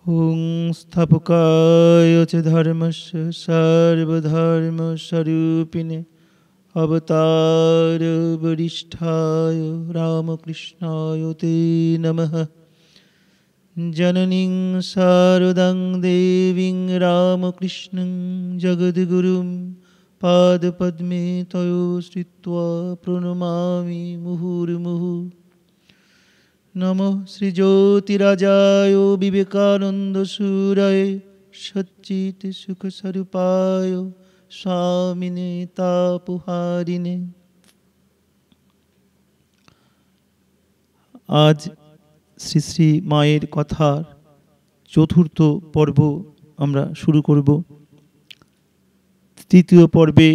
ॐ स्थापकाय च धर्मस्य सर्वधर्मस्वरूपिणे अवतार वरिष्ठाय रामकृष्णाय ते नमः। जननीं शारदां देवीं रामकृष्णं जगद्गुरुं पादपद्मे तयो श्रित्वा प्रणमामि मुहुर्मुहुः। नमो श्रीज्योतिराजाय विवेकानन्दसूराय सच्चित्सुखस्वरूपाय स्वामिने तापहारिणे। आज শ্রী শ্রী মায়ের কথার চতুর্থ পর্ব আমরা শুরু করব। তৃতীয় পর্বে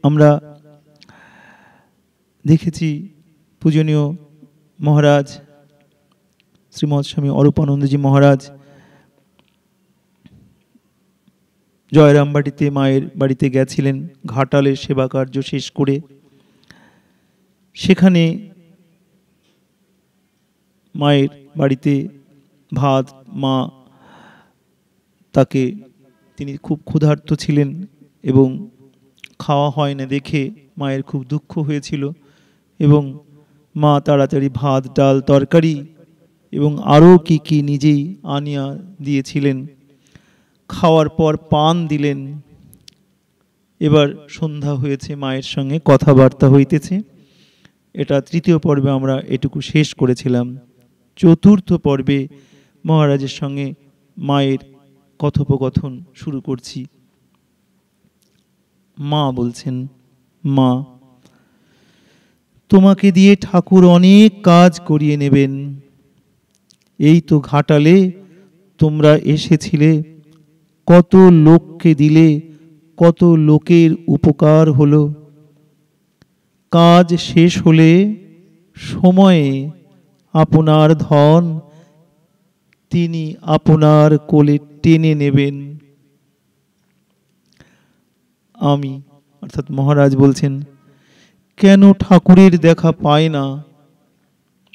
আমরা দেখেছি পূজনীয় মহারাজ শ্রীমৎ স্বামী অরূপানন্দজি মহারাজ জয়রামবাটিতে মায়ের বাড়িতে গেছিলেন ঘাটালের সেবা কার্য শেষ করে। সেখানে মায়ের বাড়িতে ভাত মা তাকে তিনি খুব ক্ষুধার্ত ছিলেন এবং খাওয়া হয় না দেখে মায়ের খুব দুঃখ হয়েছিল এবং মা তাড়াতাড়ি ভাত ডাল তরকারি এবং আরও কি কি নিজেই আনিয়া দিয়েছিলেন। খাওয়ার পর পান দিলেন। এবার সন্ধ্যা হয়েছে, মায়ের সঙ্গে কথাবার্তা হইতেছে। এটা তৃতীয় পর্বে আমরা এটুকু শেষ করেছিলাম। চতুর্থ পর্বে মহারাজের সঙ্গে মায়ের কথোপকথন শুরু করছি। মা বলছেন, মা, তোমাকে দিয়ে ঠাকুর অনেক কাজ করিয়ে নেবেন। এই তো ঘাটালে তোমরা এসেছিলে, কত লোককে দিলে, কত লোকের উপকার হলো। কাজ শেষ হলে সময়ে আপনার ধন তিনি আপনার কোলে টেনে নেবেন। আমি অর্থাৎ মহারাজ বলছেন, কেন ঠাকুরের দেখা পায় না?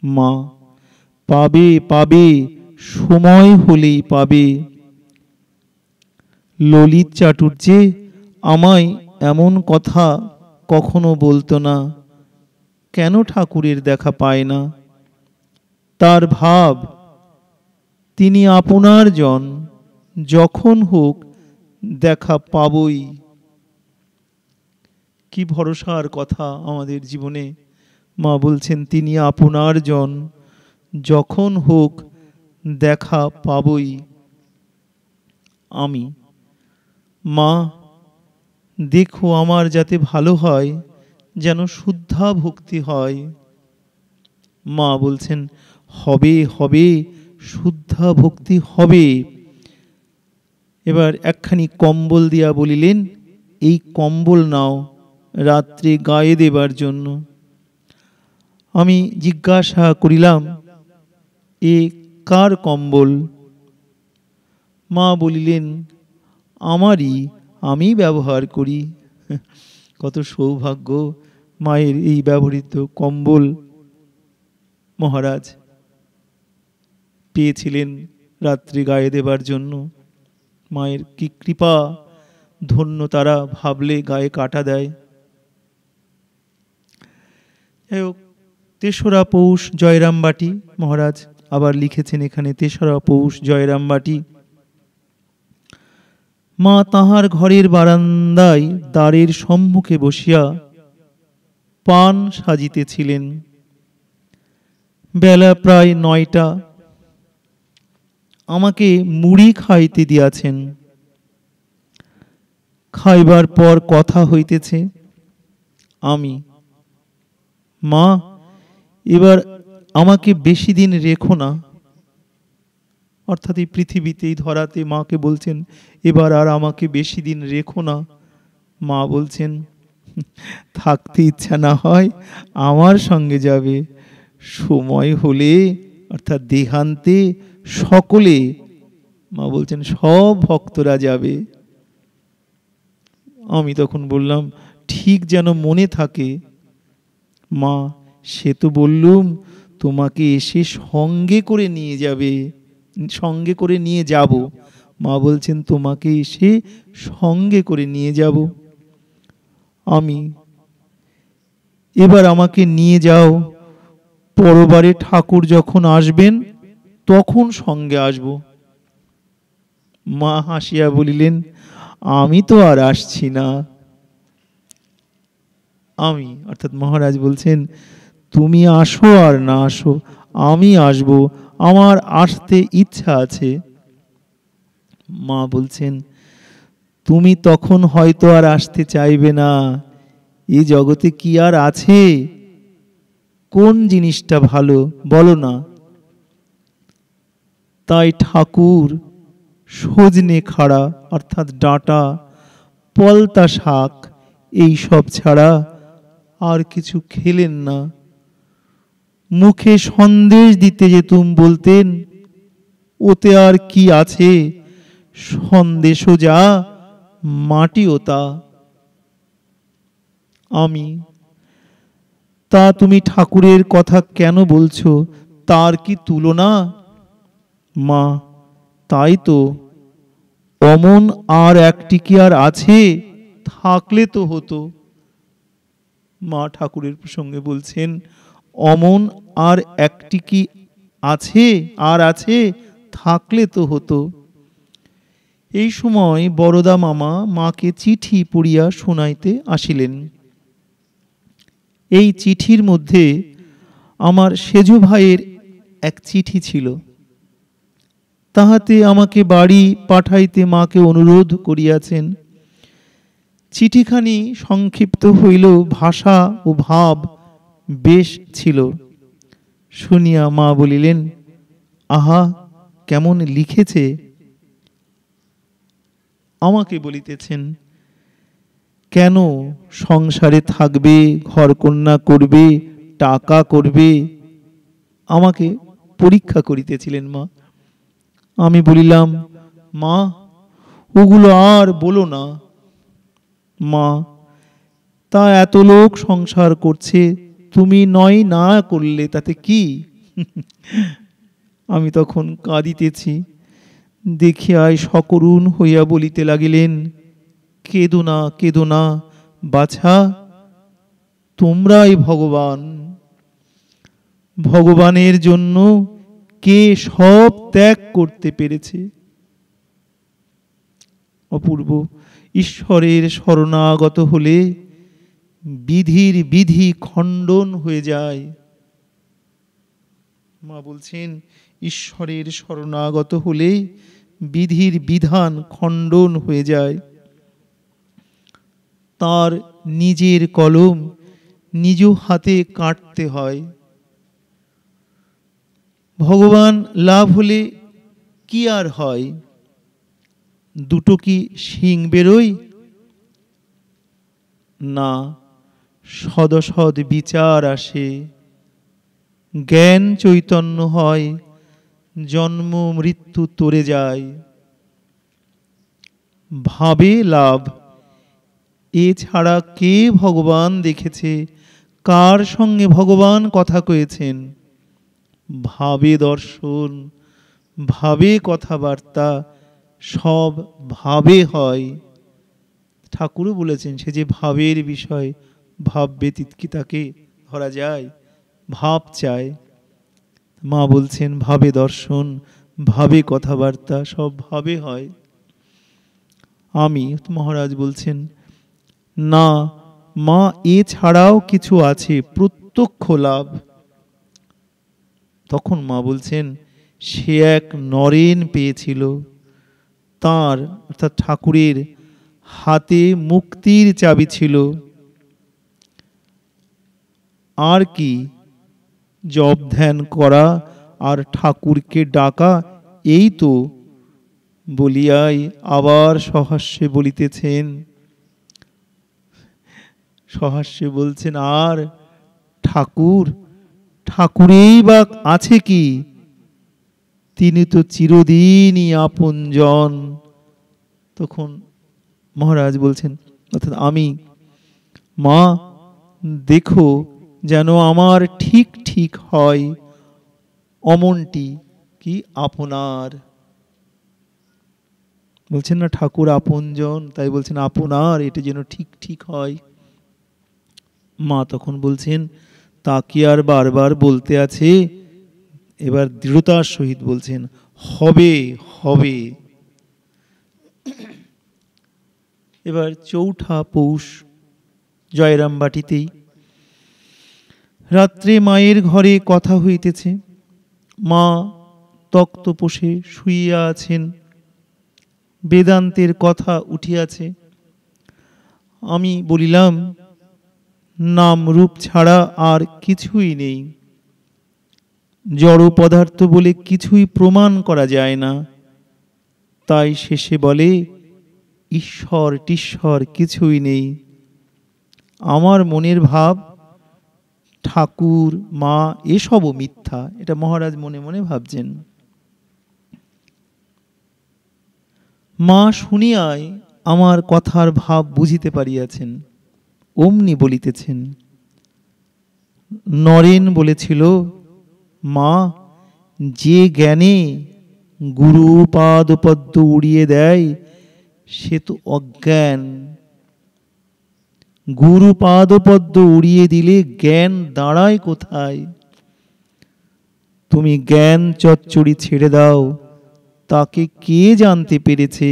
মা, পাবে পাবে, সময় হলেই পাবে। ললিত চাটুর্যে আমায় এমন কথা কখনো বলতো না। কেন ঠাকুরের দেখা পায় না? তার ভাব তিনি আপনার জন, যখন হোক দেখা পাবই। কি ভরসার কথা আমাদের জীবনে। মা বলছেন তিনি আপনার জন, যখন হোক দেখা পাবই। আমি, মা, দেখো আমার যাতে ভালো হয়, যেন শুদ্ধা ভক্তি হয়। মা বলছেন, হবে হবে, শুদ্ধা ভক্তি হবে। এবার একখানি কম্বল দিয়া বলিলেন, এই কম্বল নাও রাত্রে গায়ে দেবার জন্য। আমি জিজ্ঞাসা করিলাম, এ কার কম্বল? মা বলিলেন, আমারই, আমি ব্যবহার করি। কত সৌভাগ্য, মায়ের এই ব্যবহৃত কম্বল মহারাজ পেয়েছিলেন রাত্রি গায়ে দেবার জন্য। মায়ের কি কৃপা, ধন্য তারা, ভাবলে গায়ে কাটা দেয়। তেসরা পৌষ জয়রামবাটি, মহারাজ আবার লিখেছেন এখানে তেসরা পৌষ জয়রামবাটি। মা তাহার ঘরের বারান্দায় দ্বারের সম্মুখে বসিয়া পান সাজিতেছিলেন। বেলা প্রায় 9টা। আমাকে মুড়ি খাইতে দিয়াছেন। খাইবার পর কথা হইতেছে। আমি, মা, এবার আমাকে বেশি দিন রেখো না। অর্থাৎ এই পৃথিবীতে, এই ধরাতে মাকে বলছেন, এবার আর আমাকে বেশি দিন রেখো না। মা বলছেন, থাকতে ইচ্ছা না হয় আমার সঙ্গে যাবে। সময় হলে অর্থাৎ দেহান্তে সকলে, মা বলছেন, সব ভক্তরা যাবে। আমি তখন বললাম, ঠিক যেন মনে থাকে। মা, সে তো বললুম তোমাকে এসে সঙ্গে করে নিয়ে যাবে। সঙ্গে করে নিয়ে যাব। মা বলছেন তোমাকে এসে সঙ্গে করে নিয়ে যাব আমি, এবার আমাকে নিয়ে যাও, পরবারে ঠাকুর যখন আসবেন তখন সঙ্গে আসব। মা হাসিয়া বলিলেন, আমি তো আর আসছি না। আমি অর্থাৎ মহারাজ বলছেন, তুমি আসো আর না আসো, আমি আসব, আমার আসতে ইচ্ছা আছে। মা বলছেন, তুমি তখন হয়তো আর আসতে চাইবে না। এই জগতে কি আর আছে? কোন জিনিসটা ভালো বলো না? তাই ঠাকুর সজনে খাড়া অর্থাৎ ডাঁটা, পলতা শাক এই সব ছাড়া আর কিছু খেলেন না। মুখে সন্দেশ দিতে যেতুম বলতেন, ওতে আর কি আছে, সন্দেশও যা মাটিও তা। আমি, তা তুমি ঠাকুরের কথা কেন বলছো, তার কি তুলনা? মা, তাই তো, অমন আর একটি কি আর আছে, থাকলে তো হতো। মা ঠাকুরের প্রসঙ্গে বলছেন, অমন আর একটি কি আছে, আর আছে, থাকলে তো হতো। এই সময় বরদা মামা মাকে চিঠি পড়িয়া শোনাইতে আসিলেন। এই চিঠির মধ্যে আমার সেজু ভাইয়ের এক চিঠি ছিল। তাহাতে আমাকে বাড়ি পাঠাইতে মাকে অনুরোধ করিয়াছেন। চিঠিখানি সংক্ষিপ্ত হইলেও ভাষা ও ভাব বেশ ছিল। শুনিয়া মা বলিলেন, আহা, কেমন লিখেছে। আমাকে বলিতেছেন, কেন সংসারে থাকবে, ঘরকন্যা করবে, টাকা করবে, আমাকে পরীক্ষা করিতেছিলেন মা। আমি বলিলাম, মা, ওগুলো আর বলো না। মা, তা এত লোক সংসার করছে, তুমি নয় না করলে তাতে কি? আমি তখন কাঁদিতেছি। দেখিয়াই সকরুণ হইয়া বলিতে লাগিলেন, কেঁদো না, কেঁদো না বাছা, তোমরাই ভগবান। ভগবানের জন্য কে সব ত্যাগ করতে পেরেছে। অপূর্ব। ঈশ্বরের শরণাগত হলে বিধির বিধি খণ্ডন হয়ে যায়। মা বলছেন, ঈশ্বরের শরণাগত হলে বিধির বিধান খণ্ডন হয়ে যায়। তার নিজের কলম নিজ হাতে কাটতে হয়। ভগবান লাভ হলে কি আর হয়? দুটো কি শিং বেরোয়? না, সদসদ বিচার আসে, জ্ঞান চৈতন্য হয়, জন্ম মৃত্যু তরে যায়। ভাবে লাভ, এছাড়া কে ভগবান দেখেছে, কার সঙ্গে ভগবান কথা কয়েছেন? ভাবে দর্শন, ভাবে কথাবার্তা, সব ভাবে হয়। ঠাকুরও বলেছেন, সে যে ভাবের বিষয়, ভাব ব্যতীত কি তাকে ধরা যায়? ভাব চায়। মা বলছেন, ভাবে দর্শন, ভাবে কথাবার্তা, সব ভাবে হয়। আমি, মহারাজ বলছেন, না মা, এছাড়াও কিছু আছে, প্রত্যক্ষ লাভ। তখন মা বলছেন, সে এক নরেন পেয়েছিল, তার অর্থাৎ ঠাকুরের হাতে মুক্তির চাবি ছিল। আর কি, জপ ধ্যান করা আর ঠাকুরকে ডাকা, এই তো। বলিয়াই আবার সহাস্যে বলিতেছেন, সহাস্যে বলছেন, আর ঠাকুর, ঠাকুরেই বা আছে কি? তিনি তো চিরদিনই আপনজন। তখন মহারাজ বলছেন, অর্থাৎ আমি, মা দেখো যেন আমার ঠিক ঠিক হয় অমনটি। কি আপনার, বলছেন না ঠাকুর আপনজন, তাই বলছেন আপনার, এটা যেন ঠিক ঠিক হয়। মা তখন বলছেন তা কি আর বারবার বলতে আছে, এবার দৃঢ়তার সহিত বলছেন হবে হবে। এবার চৌঠা পৌষ, জয়রামবাটিতেই রাত্রে মায়ের ঘরে কথা হইতেছে। মা তক্তপোষে শুইয়া আছেন, বেদান্তের কথা উঠিয়াছে। আমি বলিলাম নাম রূপ ছাড়া আর কিছুই নেই, জড় পদার্থ বলে কিছুই প্রমাণ করা যায় না। তাই শেষে বলে ঈশ্বর টিশ্বর কিছুই নেই। আমার মনের ভাব ঠাকুর মা এসবও মিথ্যা, এটা মহারাজ মনে মনে ভাবছেন। মা শুনিয়াই আমার কথার ভাব বুঝিতে পারিয়াছেন, অমনি বলিতেছেন। নরেন বলেছিল, মা যে জ্ঞানে গুরু পাদপদ্ম উড়িয়ে দেয় সে তো অজ্ঞান। গুরু পাদপদ্ম উড়িয়ে দিলে জ্ঞান দাঁড়ায় কোথায়? তুমি জ্ঞান চচ্চড়ি ছেড়ে দাও, তাকে কে জানতে পেরেছে?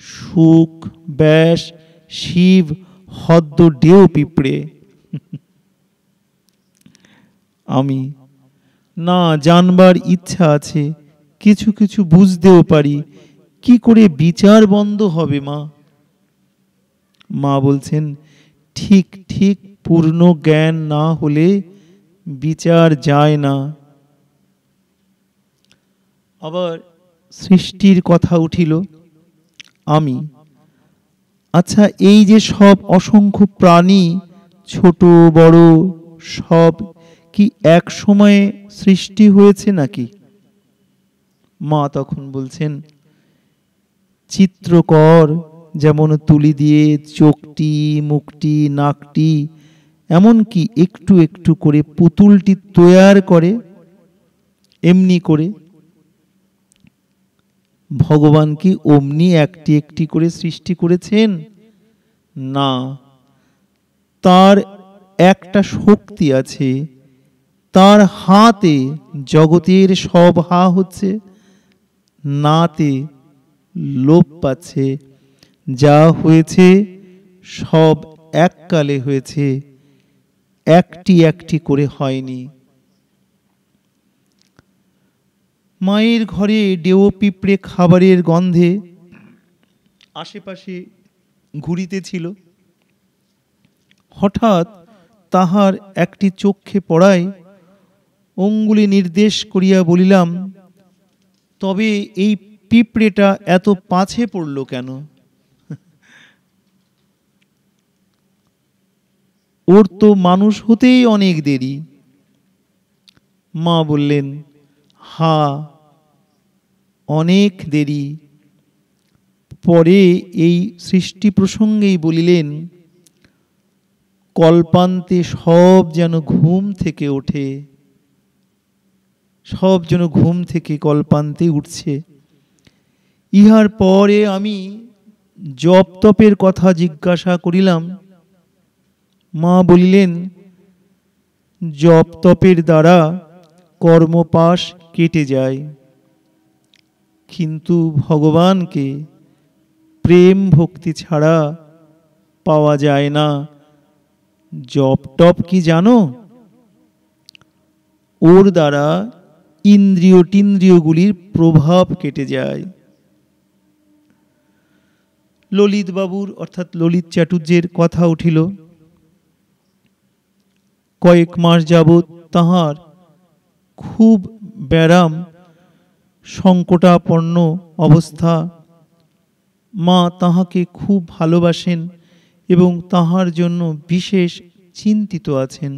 সুখ, ব্যাস, শিব, হদ্দ ডেও পিঁপড়ে। আমি না জানবার ইচ্ছা আছে, কিছু কিছু বুঝতেও পারি, কি করে বিচার বন্ধ হবে মা? মা বলছেন ঠিক ঠিক পূর্ণ জ্ঞান না হলে বিচার যায় না। আবার সৃষ্টির কথা উঠিল। আমি আচ্ছা, এই যে সব অসংখ্য প্রাণী ছোট বড় সব কি এক সময়ে সৃষ্টি হয়েছে নাকি? মা তখন বলছেন চিত্রকর যেমন তুলি দিয়ে চোখটি মুখটি নাকটি এমনকি একটু একটু করে পুতুলটি তৈয়ার করে, এমনি করে ভগবান কি অমনি একটি একটি করে সৃষ্টি করেছেন? না, তার একটা শক্তি আছে, তার হাতে জগতের সব হা হচ্ছে, নাতে লোপ পাচ্ছে। যা হয়েছে সব এককালে হয়েছে, একটি একটি করে হয়নি। মায়ের ঘরে ডেও পিঁপড়ে খাবারের গন্ধে আশেপাশে ঘুরিতেছিল। হঠাৎ তাহার একটি চক্ষে পড়ায় অঙ্গুলি নির্দেশ করিয়া বলিলাম, তবে এই পিঁপড়েটা এত পাছে পড়ল কেন? ওর তো মানুষ হতেই অনেক দেরি। মা বললেন হা, অনেক দেরি। পরে এই সৃষ্টি প্রসঙ্গেই বলিলেন, কল্পান্তে সব যেন ঘুম থেকে ওঠে, সব যেন ঘুম থেকে কল্পান্তে উঠছে। ইহার পরে আমি জপ তপের কথা জিজ্ঞাসা করিলাম। মা বলিলেন জপ তপের দ্বারা কর্মপাশ কেটে যায়, কিন্তু ভগবানকে প্রেম ভক্তি ছাড়া পাওয়া যায় না। জপ টপ কি জানো? ওর দ্বারা ইন্দ্রিয় টিন্দ্রিয়গুলির প্রভাব কেটে যায়। ললিত বাবুর অর্থাৎ ললিত চাটুর্যের কথা উঠিল। কয়েক মাস যাবৎ তাহার খুব ব্যারাম, সংকটাপন্ন অবস্থা। মা তাহাকে খুব ভালোবাসেন এবং তাহার জন্য বিশেষ চিন্তিত আছেন।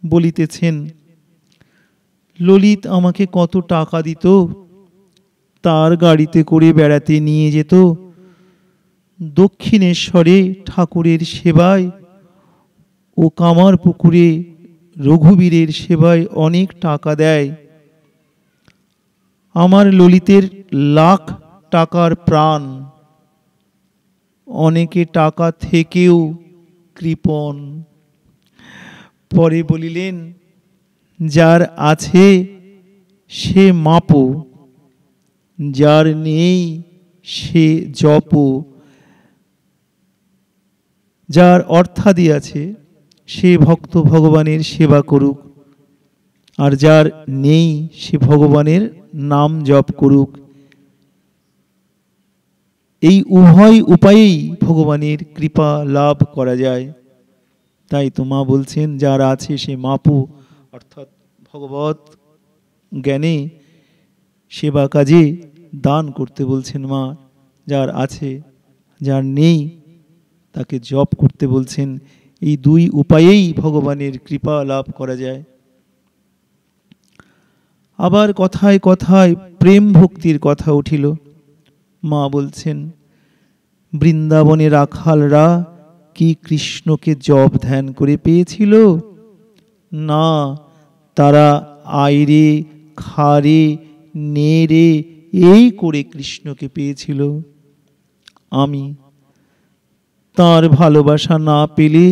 বলিতেছেন, ললিত আমাকে কত টাকা দিত, তার গাড়িতে করে বেড়াতে নিয়ে যেত, দক্ষিণেশ্বরে ঠাকুরের সেবায় ও কামারপুকুরে রঘুবীরের সেবায় অনেক টাকা দেয়। আমার ললিতের লাখ টাকার প্রাণ, অনেকে টাকা থেকেও কৃপণ। পরে বলিলেন, যার আছে সে মাপো, যার নেই সে জপ। যার অর্থাদি আছে সে ভক্ত ভগবানের সেবা করুক, আর যার নেই সে ভগবানের নাম জপ করুক। এই উভয় উপায়েই ভগবানের কৃপা লাভ করা যায়। তাই তো মা বলছেন, যার আছে সে মাপু, অর্থাৎ ভগবত জ্ঞানে সেবা কাজে দান করতে বলছেন মা। যার আছে, যার নেই তাকে জপ করতে বলছেন। এই দুই উপায়েই ভগবানের কৃপা লাভ করা যায়। আবার কথায় কথায় প্রেম ভক্তির কথা উঠিল। মা বলছেন, বৃন্দাবনে রাখালরা কি কৃষ্ণকে জপ ধ্যান করে পেয়েছিল? না, তারা আইরে খারে নেড়ে এই করে কৃষ্ণকে পেয়েছিল। আমি তার ভালোবাসা না পেলে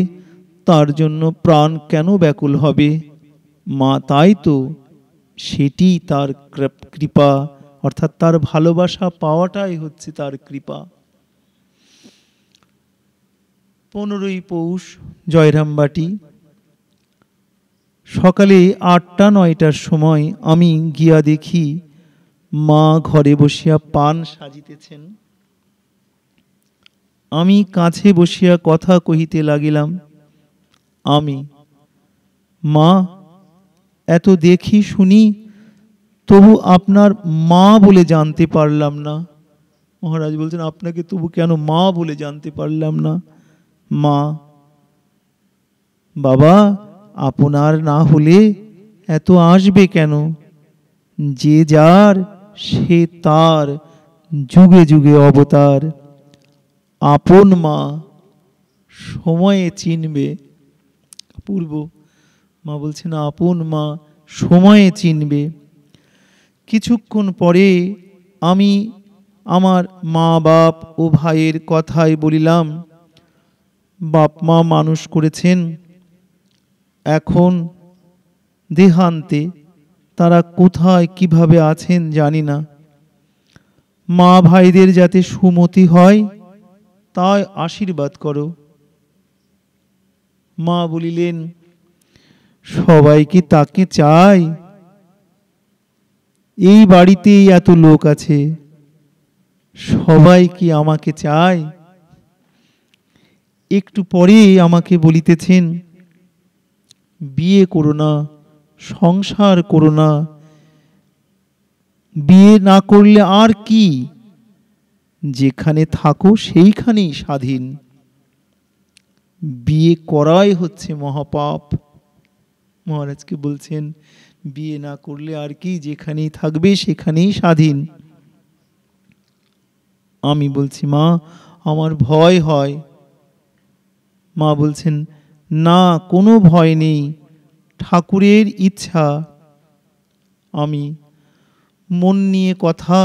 তার জন্য প্রাণ কেন ব্যাকুল হবে? মা তাই তো, সেটি তার কৃপা, অর্থাৎ তার ভালোবাসা পাওয়াটাই হচ্ছে তার কৃপা। 15ই পৌষ, জয়রামবাটি। সকালে 8টা-9টার সময় আমি গিয়া দেখি মা ঘরে বসিয়া পান সাজিতেছেন। আমি কাছে বসিয়া কথা কহিতে লাগিলাম। আমি, মা, এত দেখি শুনি তবু আপনার মা বলে জানতে পারলাম না। মহারাজ বলছেন, আপনাকে তবু কেন মা বলে জানতে পারলাম না? মা, বাবা, আপনার না হলে এত আসবে কেন? যে যার সে তার, যুগে যুগে অবতার। আপন মা সময়ে চিনবে। পূর্ব মা বলছেন, আপন মা সময়ে চিনবে। কিছুক্ষণ পরে আমি আমার মা বাপ ও ভাইয়ের কথাই বলিলাম, বাপ মা মানুষ করেছেন, এখন দেহান্তে, তারা কোথায় কিভাবে আছেন জানি না। মা ভাইদের যাতে সুমতি হয় তাই আশীর্বাদ করো। মা বলিলেন, সবাই কি তাকে চায়? এই বাড়িতেই এত লোক আছে, সবাই কি আমাকে চায়? একটু পরে আমাকে বলিতেছেন, বিয়ে করো না, সংসার করো না। বিয়ে না করলে আর কি, যেখানে থাকো সেইখানেই স্বাধীন। বিয়ে করাই হচ্ছে মহাপাপ। মহারাজকে বলছেন, বিয়ে না করলে আর কি, যেখানেই থাকবে সেখানেই স্বাধীন। আমি বলছি, মা, আমার ভয় হয়। মা বলছেন, না, কোনো ভয় নেই, ঠাকুরের ইচ্ছা। আমি, মন নিয়ে কথা,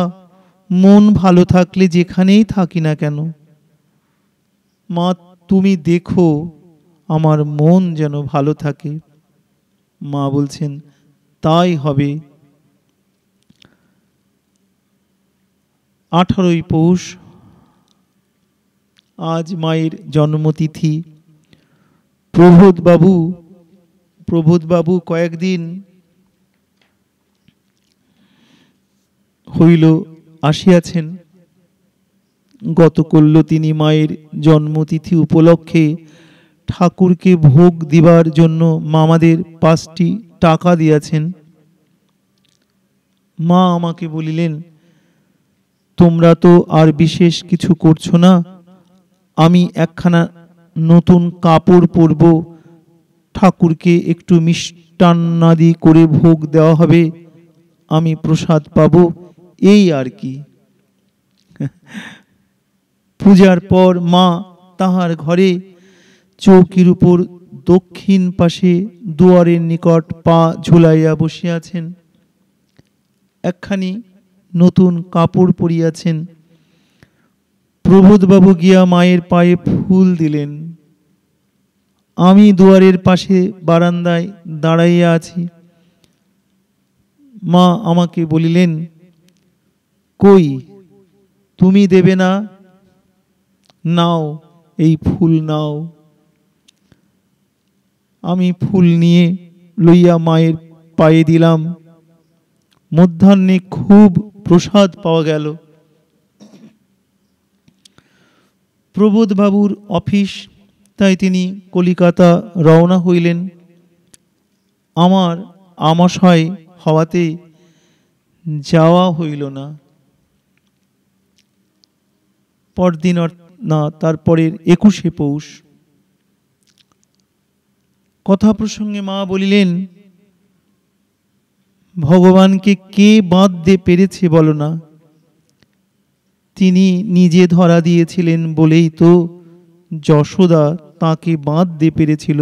মন ভালো থাকলে যেখানেই থাকি না কেন। মা, তুমি দেখো আমার মন যেন ভালো থাকে। মা বলছেন, তাই হবে। 18ই পৌষ, আজ মায়ের জন্মতিথি। প্রবোধবাবু কয়েকদিন হইল আসিয়াছেন। গতকল্য তিনি মায়ের জন্মতিথি উপলক্ষে ঠাকুরকে ভোগ দিবার জন্য মামাদের 5টি টাকা দিয়াছেন। মা আমাকে বলিলেন, তোমরা তো আর বিশেষ কিছু করছো না, আমি একখানা নতুন কাপড় পরব, ঠাকুরকে একটু মিষ্টান্নাদি করে ভোগ দেওয়া হবে, আমি প্রসাদ পাবো, এই আর কি। পূজার পর মা তাহার ঘরে চৌকির উপর দক্ষিণ পাশে দুয়ারের নিকট পা ঝুলাইয়া বসিয়াছেন। একখানি নতুন কাপড় পরিয়াছেন। প্রবোধবাবু গিয়া মায়ের পায়ে ফুল দিলেন। আমি দুয়ারের পাশে বারান্দায় দাঁড়াইয়া আছি। মা আমাকে বলিলেন, কই, তুমি দেবে না? নাও, এই ফুল নাও। আমি ফুল নিয়ে লইয়া মায়ের পায়ে দিলাম। মধ্যাহ্নে খুব প্রসাদ পাওয়া গেল। প্রবোধবাবুর অফিস, তাই তিনি কলিকাতা রওনা হইলেন। আমার আমাশয় হওয়াতে যাওয়া হইল না। পরদিন না, তারপরের 21শে পৌষ। কথা প্রসঙ্গে মা বলিলেন, ভগবানকে কে বাঁধতে পেরেছে বলো না? তিনি নিজে ধরা দিয়েছিলেন বলেই তো যশোদা তাকে বাঁধতে পেরেছিল,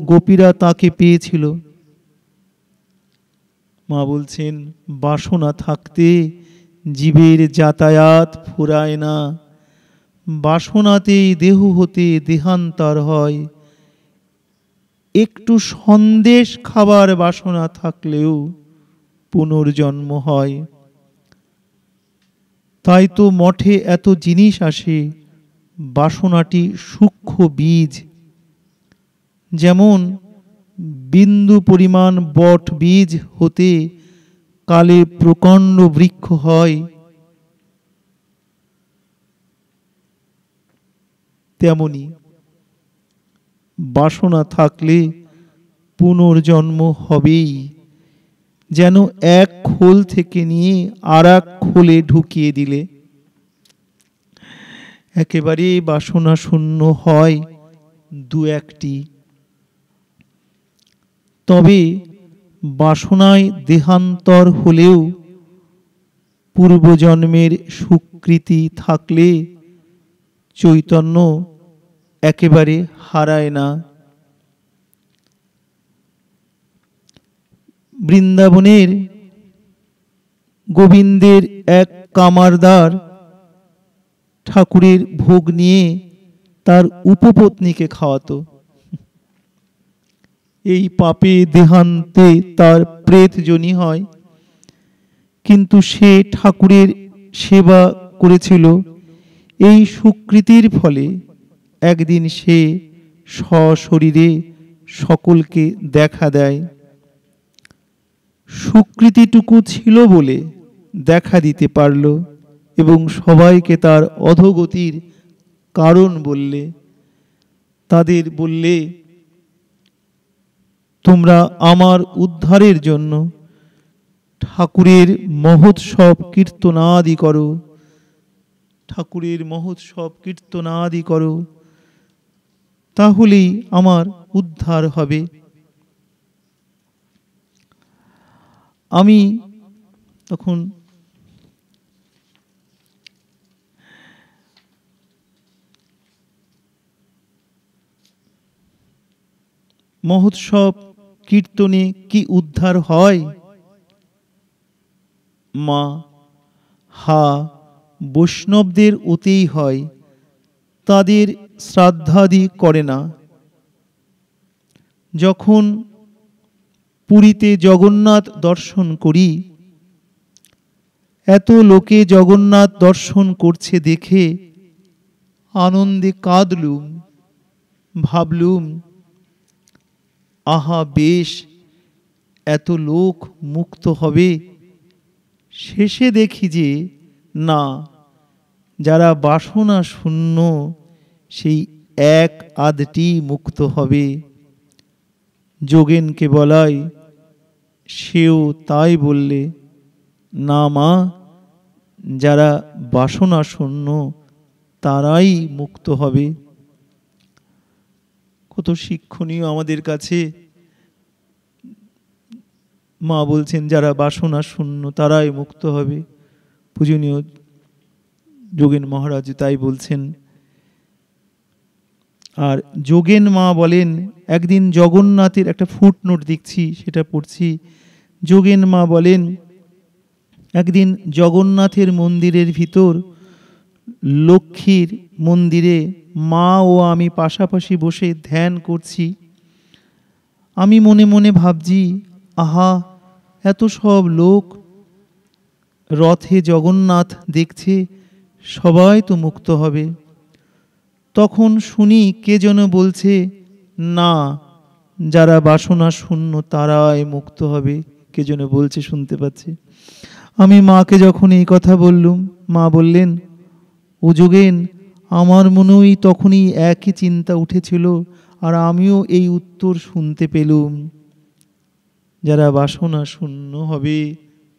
গোপীরা তাকে পেয়েছিল। মা বলছেন, বাসনা থাকতে জীবের যাতায়াত ফুরায় না, বাসনাতেই দেহ হতে দেহান্তর হয়। একটু সন্দেশ খাবার বাসনা থাকলেও পুনর্জন্ম হয়। তাই তো মঠে এত জিনিস আসে। বাসনাটি সূক্ষ্ম বীজ, যেমন বিন্দু পরিমাণ বট বীজ হতে কালে প্রকাণ্ড বৃক্ষ হয়, তেমনি বাসনা থাকলে পুনর্জন্ম হবেই। যেন এক খোল থেকে নিয়ে আর এক খোলে ঢুকিয়ে দিলে একেবারে বাসনা শূন্য হয় দু একটি। তবে বাসনায় দেহান্তর হলেও পূর্বজন্মের সুকৃতি থাকলে চৈতন্য একেবারে হারায় না। বৃন্দাবনের গোবিন্দের এক কামারদার ঠাকুরের ভোগ নিয়ে তার উপপত্নীকে খাওয়াতো। এই পাপে দেহান্তে তার প্রেতজনী হয়, কিন্তু সে ঠাকুরের সেবা করেছিল। এই সুকৃতির ফলে একদিন সে সশরীরে সকলকে দেখা দেয়। সুকৃতিটুকু ছিল বলে দেখা দিতে পারল এবং সবাইকে তার অধোগতির কারণ বললে। তাদের বললে, তোমরা আমার উদ্ধারের জন্য ঠাকুরের মহোৎসব কীর্তনাদি করো, ঠাকুরের মহোৎসব কীর্তনাদি করো, তাহলেই আমার উদ্ধার হবে। আমি তখন মহোৎসব কীর্তনে কি উদ্ধার হয়? মা, হা, বৈষ্ণবদের ওতেই হয়, তাদের শ্রাদ্ধাদি করে না। যখন পুরীতে জগন্নাথ দর্শন করি, এত লোকে জগন্নাথ দর্শন করছে দেখে আনন্দে কাঁদলুম। ভাবলুম, আহা বেশ, এত লোক মুক্ত হবে। শেষে দেখি যে না, যারা বাসনা শূন্য সেই এক আধটি মুক্ত হবে। যোগেনকে বলাই, সেও তাই বললে, না মা, যারা বাসনা শূন্য তারাই মুক্ত হবে। কত শিক্ষণীয় আমাদের কাছে। মা বলছেন যারা বাসনা শূন্য তারাই মুক্ত হবে। পূজনীয় যোগেন মহারাজ তাই বলছেন। আর যোগেন মা বলেন, একদিন জগন্নাথের একটা ফুটনোট দেখছি, সেটা পড়ছি। যোগেন মা বলেন, একদিন জগন্নাথের মন্দিরের ভিতর লক্ষ্মীর মন্দিরে মা ও আমি পাশাপাশি বসে ধ্যান করছি। আমি মনে মনে ভাবছি, আহা, এত সব লোক রথে জগন্নাথ দেখছে, সবাই তো মুক্ত হবে। তখন শুনি কে যেন বলছে, না, যারা বাসনা শূন্য তারাই মুক্ত হবে। কে যেন বলছে, শুনতে পাচ্ছি। আমি মাকে যখন এই কথা বললুম, মা বললেন, ও যোগেন, আমার মনেই তখনই একই চিন্তা উঠেছিল, আর আমিও এই উত্তর শুনতে পেলুম, যারা বাসনা শূন্য হবে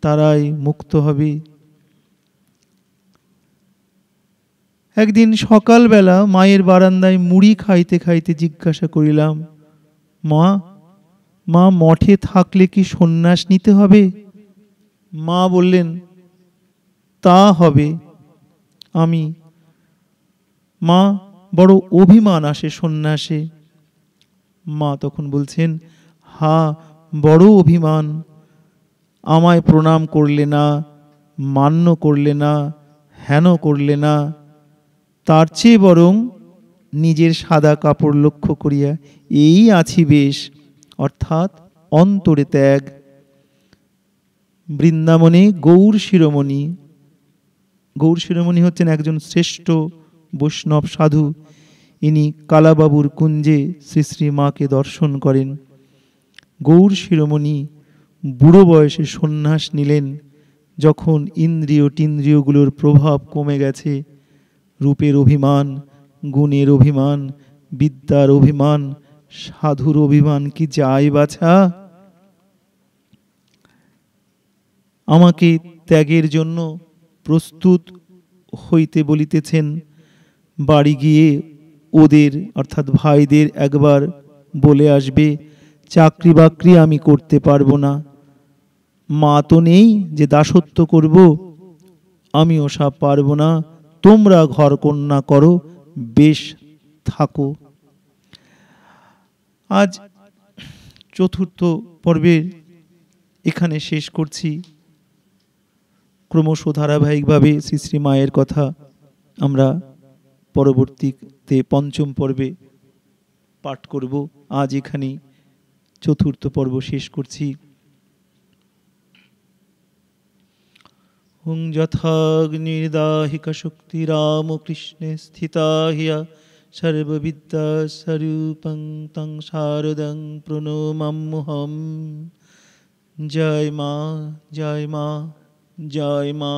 তারাই মুক্ত হবে। একদিন সকালবেলা মায়ের বারান্দায় মুড়ি খাইতে খাইতে জিজ্ঞাসা করিলাম, মা, মা, মঠে থাকলে কি সন্ন্যাস নিতে হবে? মা বললেন, তা হবে। আমি, মা, বড় অভিমান আসে সন্ন্যাসে। মা তখন বলছেন, হা, বড় অভিমান। আমায় প্রণাম করলে না, মান্য করলে না, হেন করলে না, তার চেয়ে বরং নিজের সাদা কাপড় লক্ষ্য করিয়া এই আছি বেশ, অর্থাৎ অন্তরে ত্যাগ। বৃন্দাবনে গৌর শিরোমণি, গৌর শিরোমণি হচ্ছেন একজন শ্রেষ্ঠ বৈষ্ণব সাধু। ইনি কালাবাবুর কুঞ্জে শ্রী শ্রী মাকে দর্শন করেন। গৌর শিরোমণি বুড়ো বয়সে সন্ন্যাস নিলেন, যখন ইন্দ্রিয় টিন্দ্রিয়গুলোর প্রভাব কমে গেছে। রূপের অভিমান, গুণের অভিমান, বিদ্যার অভিমান, সাধুর অভিমান কি যায় বাছা? আমাকে ত্যাগের জন্য প্রস্তুত হইতে বলিতেছেন। বাড়ি গিয়ে ওদের অর্থাৎ ভাইদের একবার বলে আসবে, চাকরি বাকরি আমি করতে পারবো না, মা তো নেই যে দাসত্ব করব, আমি ওসব পারবো না, তোমরা ঘর কন্যা করো, বেশ থাকো। আজ চতুর্থ পর্বের এখানে শেষ করছি। ক্রমশ ধারাবাহিকভাবে শ্রী শ্রী মায়ের কথা আমরা পরবর্তীতে পঞ্চম পর্বে পাঠ করব। আজ এখানে চতুর্থ পর্ব শেষ করছি। হুং যথাগ্নির্দাহিকা শক্তি রামকৃষ্ণে স্থিতা হিয়া সর্ববিদ্যা স্বরূপং তং শারদং প্রণমাম্যহম। জয় মা, জয় মা, জয় মা।